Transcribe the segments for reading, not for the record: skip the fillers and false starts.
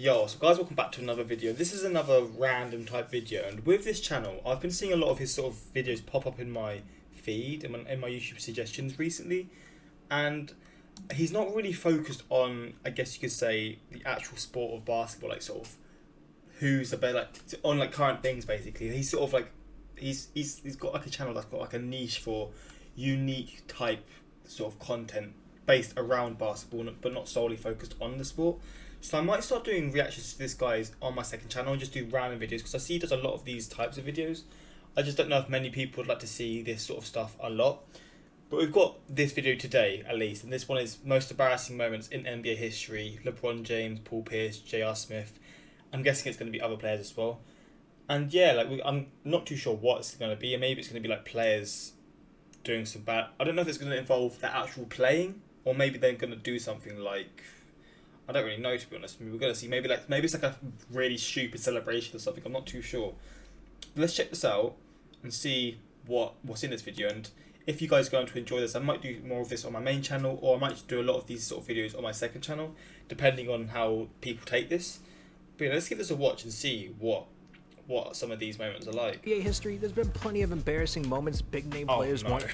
Yo, so guys, welcome back to another video. This is another random type video, and with this channel, I've been seeing a lot of his sort of videos pop up in my feed, in my YouTube suggestions recently, and he's not really focused on, I guess you could say, the actual sport of basketball, like sort of who's the better, like on like current things basically. He's sort of like, he's got like a channel that's got like a niche for unique type sort of content based around basketball, but not solely focused on the sport. So I might start doing reactions to this guys on my second channel and just do random videos, because I see he does a lot of these types of videos. I just don't know if many people would like to see this sort of stuff a lot. But we've got this video today at least, and this one is most embarrassing moments in NBA history. LeBron James, Paul Pierce, J.R. Smith. I'm guessing it's going to be other players as well. And yeah, like I'm not too sure what it's going to be. Maybe it's going to be like players doing some bad. I don't know if it's going to involve the actual playing, or maybe they're going to do something like, I don't really know, to be honest. We're going to see maybe it's like a really stupid celebration or something. I'm not too sure. But let's check this out and see what's in this video. And if you guys are going to enjoy this, I might do more of this on my main channel, or I might do a lot of these sort of videos on my second channel, depending on how people take this. But yeah, let's give this a watch and see what some of these moments are like. NBA history, there's been plenty of embarrassing moments big name players no. want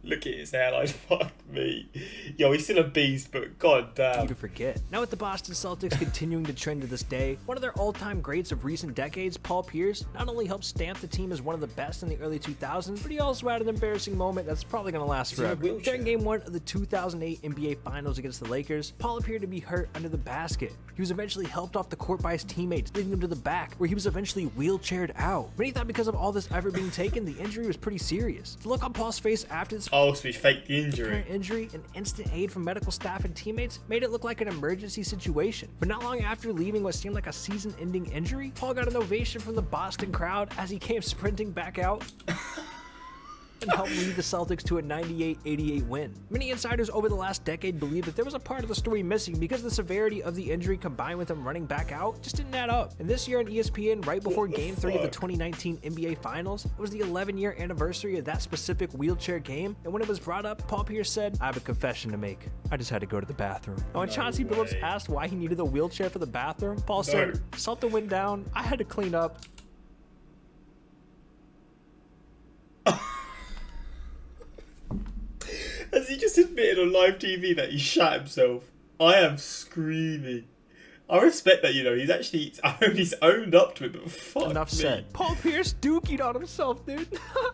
Look at his hairline, fuck me. Yo, he's still a beast, but god damn. you to forget. Now with the Boston Celtics continuing to trend to this day, one of their all-time greats of recent decades, Paul Pierce, not only helped stamp the team as one of the best in the early 2000s, but he also had an embarrassing moment that's probably going to last forever. During Game 1 of the 2008 NBA Finals against the Lakers, Paul appeared to be hurt under the basket. He was eventually helped off the court by his teammates, leading him to the back, where he was eventually wheelchaired out. Many thought because of all this effort being taken, the injury was pretty serious. The look on Paul's face after this Oh, so he faked the injury. Injury and instant aid from medical staff and teammates made it look like an emergency situation. But not long after leaving what seemed like a season-ending injury, Paul got an ovation from the Boston crowd as he came sprinting back out and helped lead the Celtics to a 98-88 win. Many insiders over the last decade believe that there was a part of the story missing because the severity of the injury combined with him running back out just didn't add up. And this year on ESPN, right before Game 3 of the 2019 NBA Finals, it was the 11-year anniversary of that specific wheelchair game, and when it was brought up, Paul Pierce said, "I have a confession to make. I just had to go to the bathroom." And when Chauncey Billups asked why he needed a wheelchair for the bathroom, Paul said, "Something went down. I had to clean up." Has he just admitted on live TV that he shat himself? I am screaming. I respect that, he's owned up to it, but fuck Enough me. said. Paul Pierce dookied on himself, dude.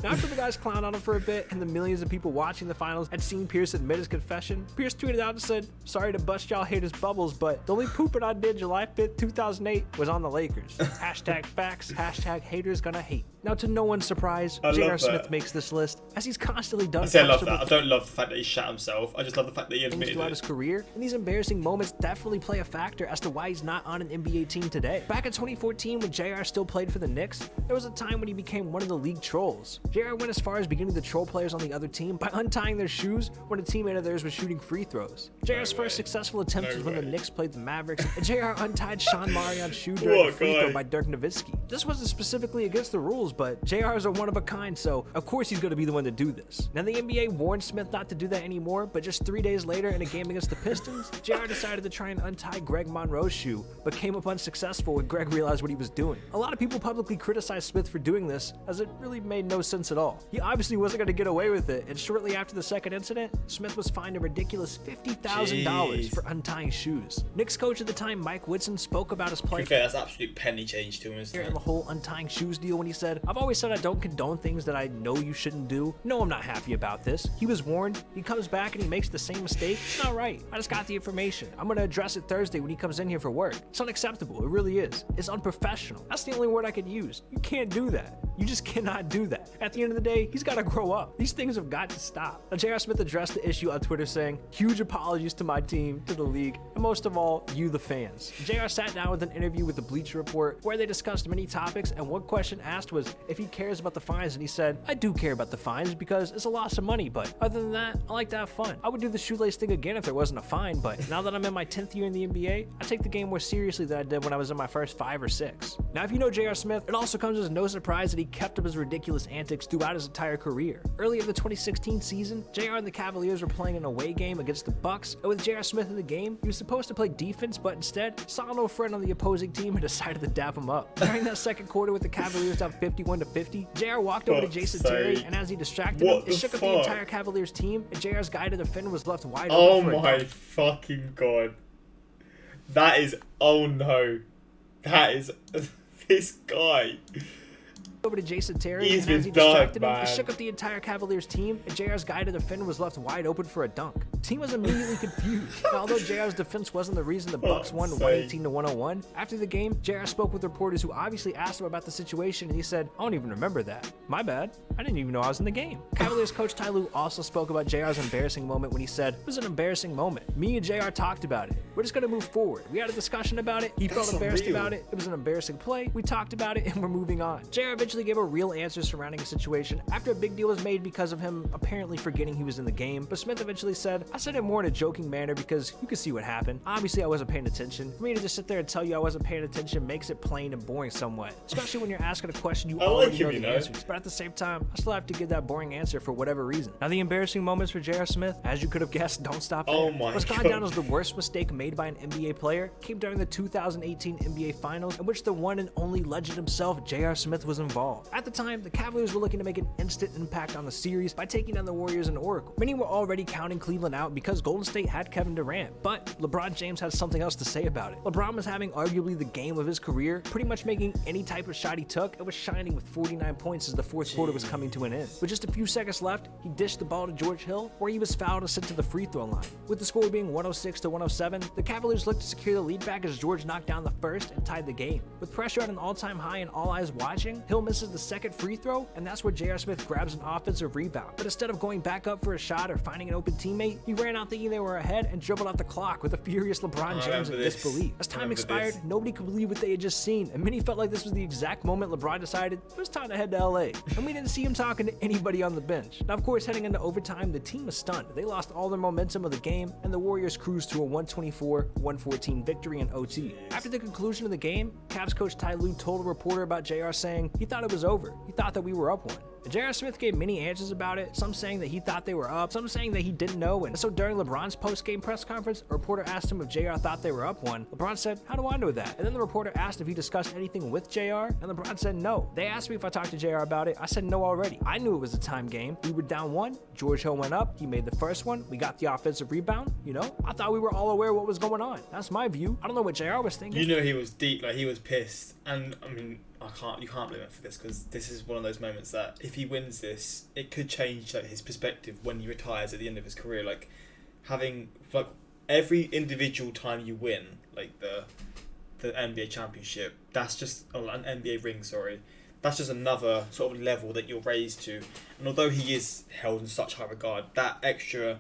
After the guys clowned on him for a bit and the millions of people watching the finals had seen Pierce admit his confession, Pierce tweeted out and said, "Sorry to bust y'all haters' bubbles, but the only pooping I did July 5th, 2008 was on the Lakers. Hashtag facts, hashtag haters gonna hate." Now, to no one's surprise, J.R. Smith makes this list, as he's constantly done. I love that. I don't love the fact that he shat himself. I just love the fact that he admitted throughout it. his career, and these embarrassing moments definitely play a factor as to why he's not on an NBA team today. Back in 2014, when JR still played for the Knicks, there was a time when he became one of the league trolls. JR went as far as beginning to troll players on the other team by untying their shoes when a teammate of theirs was shooting free throws. JR's first successful attempt was when the Knicks played the Mavericks, and JR untied Sean Marion's shoe during a free throw by Dirk Nowitzki. This wasn't specifically against the rules, but JR is a one of a kind, so of course he's going to be the one to do this. Now, the NBA warned Smith not to do that anymore, but just 3 days later in a game against the Pistons, JR decided to try and untie Greg Monroe's shoe, but came up unsuccessful when Greg realized what he was doing. A lot of people publicly criticized Smith for doing this, as it really made no sense at all. He obviously wasn't going to get away with it, and shortly after the second incident, Smith was fined a ridiculous $50,000 for untying shoes. Knicks coach at the time, Mike Whitson, spoke about his play. To be fair, that's absolute penny change to him, isn't it? And the whole untying shoes deal when he said, "I've always said I don't condone things that I know you shouldn't do. No, I'm not happy about this." He was warned. He comes back and he makes the same mistake. It's not right. I just got the information. I'm going to address it Thursday when he comes in here for work. It's unacceptable. It really is. It's unprofessional. That's the only word I could use. You can't do that. You just cannot do that. At the end of the day, he's got to grow up. These things have got to stop. Now, J.R. Smith addressed the issue on Twitter saying, "Huge apologies to my team, to the league, and most of all, you the fans." J.R. sat down with an interview with the Bleacher Report where they discussed many topics, and one question asked was if he cares about the fines, and he said, "I do care about the fines because it's a loss of money, but other than that, I like to have fun. I would do the shoelace thing again if there wasn't a fine, but now that I'm in my 10th year in the NBA, I take the game more seriously than I did when I was in my first 5 or 6. Now, if you know J.R. Smith, it also comes as no surprise that he he kept up his ridiculous antics throughout his entire career. Early in the 2016 season, JR and the Cavaliers were playing an away game against the Bucks, and with J.R. Smith in the game, he was supposed to play defense, but instead saw no friend on the opposing team and decided to dap him up. During that second quarter with the Cavaliers down 51-50, JR walked over to Jason Terry, and as he distracted him, it shook up the entire Cavaliers team, and JR's guy to defend was left wide open. Oh my fucking god. That is, oh no. That is, this guy. Over to Jason Terry, He's and as he been distracted done, him, it shook up the entire Cavaliers team, and JR's guy to defend was left wide open for a dunk. The team was immediately confused. Now, although JR's defense wasn't the reason the Bucks won 118-101, after the game, JR spoke with reporters who obviously asked him about the situation, and he said, "I don't even remember that. My bad. I didn't even know I was in the game." Cavaliers coach Ty Lue also spoke about JR's embarrassing moment when he said, "It was an embarrassing moment. Me and JR talked about it. We're just gonna move forward. We had a discussion about it. He felt embarrassed about it. It was an embarrassing play. We talked about it, and we're moving on." JR eventually gave a real answer surrounding the situation after a big deal was made because of him apparently forgetting he was in the game, but Smith eventually said, "I said it more in a joking manner because you could see what happened. Obviously I wasn't paying attention. For me to just sit there and tell you I wasn't paying attention makes it plain and boring somewhat, especially when you're asking a question you already know the answers. But at the same time, I still have to give that boring answer for whatever reason." Now the embarrassing moments for J.R. Smith, as you could have guessed, don't stop there. Oh my What's gone God. down as the worst mistake made by an NBA player came during the 2018 NBA Finals, in which the one and only legend himself, J.R. Smith, was involved. At the time, the Cavaliers were looking to make an instant impact on the series by taking down the Warriors in Oracle. Many were already counting Cleveland out because Golden State had Kevin Durant, but LeBron James had something else to say about it. LeBron was having arguably the game of his career, pretty much making any type of shot he took, and was shining with 49 points as the fourth quarter was coming to an end. With just a few seconds left, he dished the ball to George Hill, where he was fouled and sent to the free throw line. With the score being 106-107, the Cavaliers looked to secure the lead back as George knocked down the first and tied the game. With pressure at an all-time high and all eyes watching, Hill misses the second free throw, and that's where J.R. Smith grabs an offensive rebound. But instead of going back up for a shot or finding an open teammate, he ran out thinking they were ahead and dribbled out the clock with a furious LeBron James in disbelief. As time expired, nobody could believe what they had just seen, and many felt like this was the exact moment LeBron decided it was time to head to LA. And we didn't see him talking to anybody on the bench. Now, of course, heading into overtime, the team was stunned. They lost all their momentum of the game, and the Warriors cruised to a 124-114 victory in OT. After the conclusion of the game, Cavs coach Ty Lue told a reporter about JR saying he thought it was over. He thought that we were up one. J.R. Smith gave many answers about it, some saying that he thought they were up, some saying that he didn't know, and so during LeBron's post-game press conference, a reporter asked him if J.R. thought they were up one. LeBron said, "How do I know that?" And then the reporter asked if he discussed anything with J.R., and LeBron said no. They asked me if I talked to J.R. about it. I said no already. I knew it was a time game. We were down one, George Hill went up, he made the first one, we got the offensive rebound, I thought we were all aware of what was going on. That's my view. I don't know what J.R. was thinking. He was deep, like he was pissed, and I mean, you can't blame him for this, because this is one of those moments that if he wins this, it could change like his perspective when he retires at the end of his career. Like having like every individual time you win, like the NBA championship, that's just an NBA ring. Sorry, that's just another sort of level that you're raised to. And although he is held in such high regard, that extra,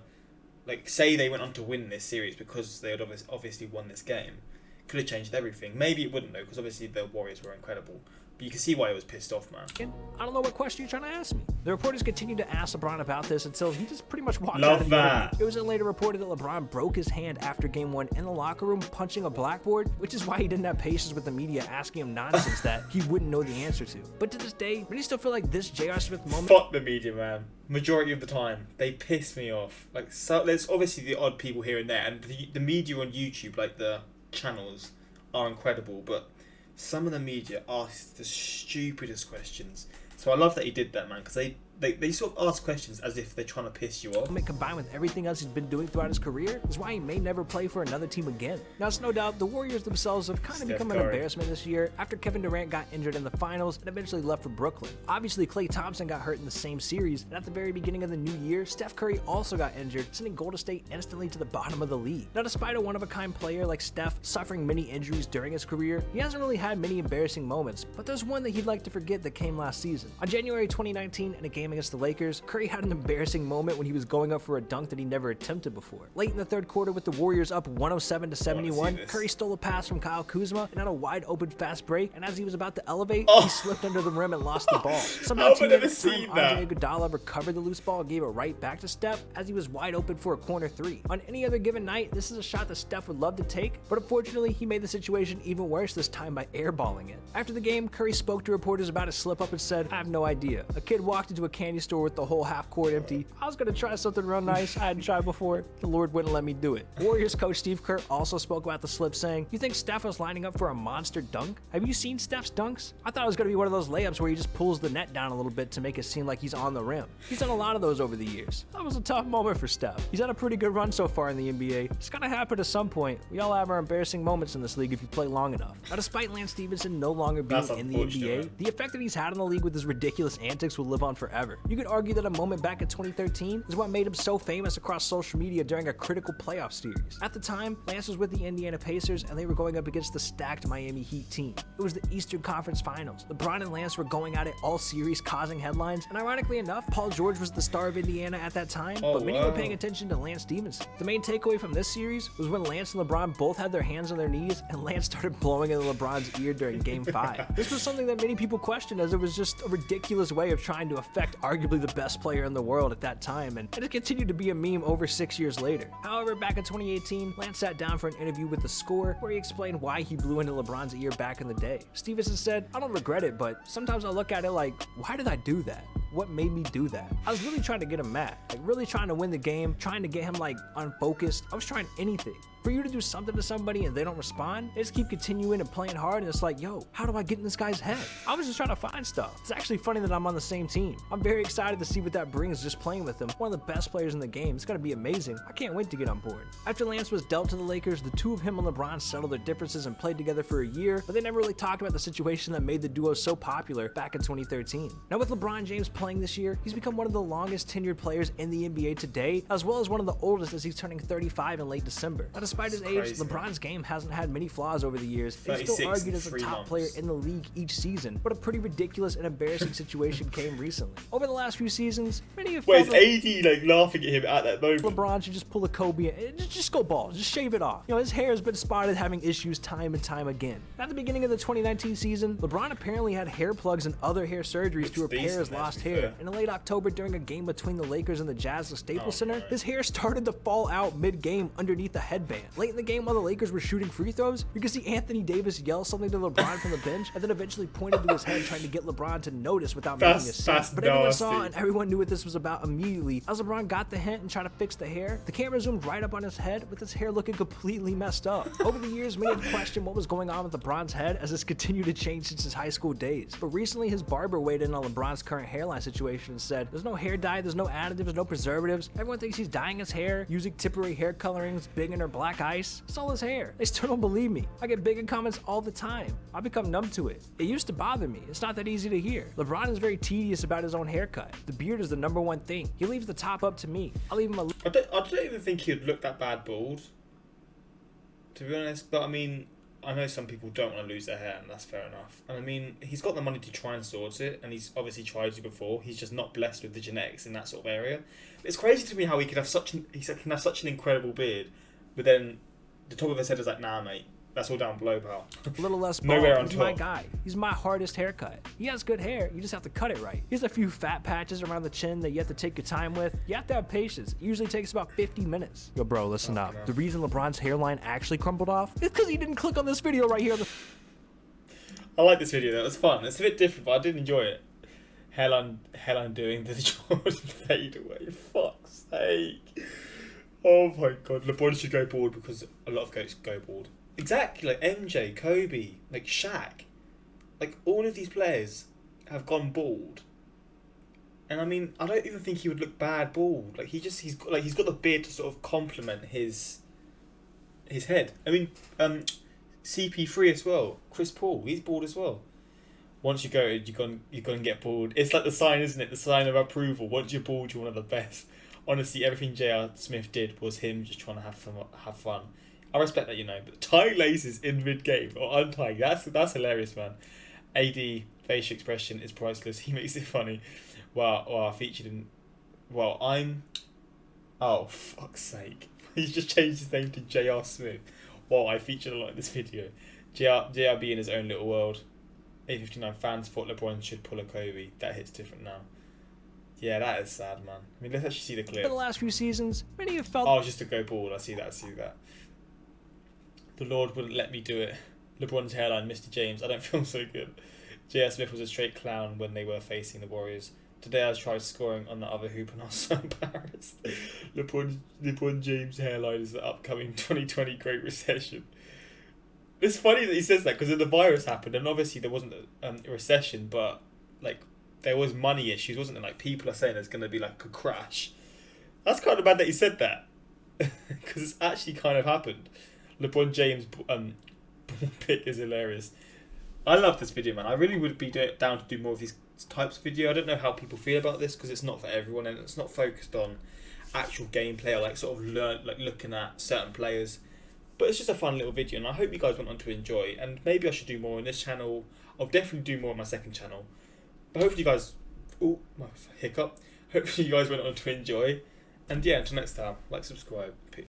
like say they went on to win this series because they had obviously won this game, could have changed everything. Maybe it wouldn't though, because obviously the Warriors were incredible. But you can see why he was pissed off, man. I don't know what question you're trying to ask me. The reporters continued to ask LeBron about this until he just pretty much walked out of the interview. It was then later reported that LeBron broke his hand after game one in the locker room punching a blackboard, which is why he didn't have patience with the media asking him nonsense that he wouldn't know the answer to. But to this day, many still feel like this J.R. Smith moment... Fuck the media, man. Majority of the time, they piss me off. Like, so there's obviously the odd people here and there, and the media on YouTube, like the channels, are incredible, but some of the media ask the stupidest questions. So I love that he did that, man, because they sort of ask questions as if they're trying to piss you off. Combined with everything else he's been doing throughout his career is why he may never play for another team again. Now, it's no doubt the Warriors themselves have kind of become an embarrassment this year after Kevin Durant got injured in the finals and eventually left for Brooklyn. Obviously, Klay Thompson got hurt in the same series, and at the very beginning of the new year, Steph Curry also got injured, sending Golden State instantly to the bottom of the league. Now, despite a one-of-a-kind player like Steph suffering many injuries during his career, he hasn't really had many embarrassing moments, but there's one that he'd like to forget that came last season. On January 2019, in a game game against the Lakers, Curry had an embarrassing moment when he was going up for a dunk that he never attempted before. Late in the third quarter with the Warriors up 107-71, Curry stole a pass from Kyle Kuzma and had a wide open fast break, and as he was about to elevate, he slipped under the rim and lost the ball. Somehow teammate at the time, Andre Iguodala, recovered the loose ball and gave it right back to Steph as he was wide open for a corner three. On any other given night, this is a shot that Steph would love to take, but unfortunately he made the situation even worse this time by airballing it. After the game, Curry spoke to reporters about his slip up and said, "I have no idea. A kid walked into a candy store with the whole half court empty. I was gonna try something real nice I hadn't tried before. The Lord wouldn't let me do it." Warriors coach Steve Kerr also spoke about the slip, saying, "You think Steph was lining up for a monster dunk? Have you seen Steph's dunks? I thought it was gonna be one of those layups where he just pulls the net down a little bit to make it seem like he's on the rim. He's done a lot of those over the years. That was a tough moment for Steph. He's had a pretty good run so far in the NBA. It's gonna happen at some point. We all have our embarrassing moments in this league if you play long enough." Now, despite Lance Stephenson no longer being in the NBA, the effect that he's had on the league with his ridiculous antics will live on forever. You could argue that a moment back in 2013 is what made him so famous across social media during a critical playoff series. At the time, Lance was with the Indiana Pacers and they were going up against the stacked Miami Heat team. It was the Eastern Conference Finals. LeBron and Lance were going at it all series, causing headlines, and ironically enough, Paul George was the star of Indiana at that time, but many were paying attention to Lance Stephenson. The main takeaway from this series was when Lance and LeBron both had their hands on their knees and Lance started blowing in LeBron's ear during Game 5. This was something that many people questioned, as it was just a ridiculous way of trying to affect arguably the best player in the world at that time, and it continued to be a meme over 6 years later. However, back in 2018, Lance sat down for an interview with The Score where he explained why he blew into LeBron's ear back in the day. Stevenson said, "I don't regret it, but sometimes I look at it like, why did I do that? What made me do that? I was really trying to get him mad, like really trying to win the game, trying to get him like unfocused. I was trying anything. For you to do something to somebody and they don't respond, they just keep continuing and playing hard, and it's like, yo, how do I get in this guy's head? I was just trying to find stuff." It's actually funny that I'm on the same team. I'm very excited to see what that brings just playing with him. One of the best players in the game. It's gonna be amazing. I can't wait to get on board. After Lance was dealt to the Lakers, the two of him and LeBron settled their differences and played together for a year, but they never really talked about the situation that made the duo so popular back in 2013. Now with LeBron James playing this year, he's become one of the longest tenured players in the NBA today, as well as one of the oldest, as he's turning 35 in late December. Now despite his age, LeBron's game hasn't had many flaws over the years. He's still argued as a top player in the league each season, but a pretty ridiculous and embarrassing situation came recently. Over the last few seasons, many have felt AD like laughing at him at that moment. LeBron should just pull a Kobe and just go bald, just shave it off. You know, his hair has been spotted having issues time and time again. At the beginning of the 2019 season, LeBron apparently had hair plugs and other hair surgeries to repair his lost hair. And in late October, during a game between the Lakers and the Jazz at Staples Center, his hair started to fall out mid-game underneath the headband. Late in the game, while the Lakers were shooting free throws, you could see Anthony Davis yell something to LeBron from the bench and then eventually pointed to his head, trying to get LeBron to notice without making a scene. But everyone saw and everyone knew what this was about immediately. As LeBron got the hint and tried to fix the hair, the camera zoomed right up on his head with his hair looking completely messed up. Over the years, many have questioned what was going on with LeBron's head, as it's continued to change since his high school days. But recently, his barber weighed in on LeBron's current hairline situation and said, "There's no hair dye, there's no additives, no preservatives. Everyone thinks he's dyeing his hair, using temporary hair colorings, Bingen or black ice. It's all his hair. They still don't believe me. I get Bingen comments all the time. I've become numb to it. It used to bother me. It's not that easy to hear. LeBron is very tedious about his own haircut. The beard is the #1 thing. He leaves the top up to me. I leave him a..." I don't even think he would look that bad bald, to be honest. But I mean, I know some people don't want to lose their hair, and that's fair enough. And I mean, he's got the money to try and sort it, and he's obviously tried to before. He's just not blessed with the genetics in that sort of area. But it's crazy to me how he can have such an incredible beard, but then the top of his head is like, nah, mate. That's all down below, pal. A little less bald. He's my guy. He's my hardest haircut. He has good hair. You just have to cut it right. He has a few fat patches around the chin that you have to take your time with. You have to have patience. It usually takes about 50 minutes. Yo, bro, listen up. The reason LeBron's hairline actually crumbled off is because he didn't click on this video right here. I like this video, though. It was fun. It's a bit different, but I did enjoy it. Hairline doing the Jordan fade away. Fuck's sake. Oh my god. LeBron should go bald because a lot of goats go bald. Exactly, like MJ, Kobe, like Shaq, like all of these players have gone bald, and I mean, I don't even think he would look bad bald. Like he's got the beard to sort of complement his head. I mean, CP3 as well, Chris Paul, he's bald as well. Once you go, you're gonna get bald. It's like the sign, isn't it? The sign of approval. Once you're bald, you're one of the best. Honestly, everything J.R. Smith did was him just trying to have fun. I respect that, but tying laces in mid-game or untying, that's hilarious, man. AD Facial expression is priceless. He makes it funny. Wow, I featured in... Well, I'm... Oh, fuck's sake. He's just changed his name to J.R. Smith. Wow, I featured a lot in this video. JRB in his own little world. 859 fans thought LeBron should pull a Kobe. That hits different now. Yeah, that is sad, man. I mean, let's actually see the clip. For the last few seasons, many have felt... Oh, it's just a go ball. I see that. The Lord wouldn't let me do it. LeBron's hairline, Mr. James. I don't feel so good. J.R. Smith was a straight clown when they were facing the Warriors. Today I tried scoring on the other hoop and I was so embarrassed. LeBron James' hairline is the upcoming 2020 Great Recession. It's funny that he says that because the virus happened and obviously there wasn't a recession, but like there was money issues, wasn't there? Like people are saying there's going to be like a crash. That's kind of bad that he said that because it's actually kind of happened. LeBron James' pick is hilarious. I love this video, man. I really would be down to do more of these types of video. I don't know how people feel about this because it's not for everyone and it's not focused on actual gameplay or like sort of looking at certain players. But it's just a fun little video and I hope you guys went on to enjoy, and maybe I should do more on this channel. I'll definitely do more on my second channel. But hopefully you guys... Oh, my hiccup. Hopefully you guys went on to enjoy. And yeah, until next time, like, subscribe. Peace.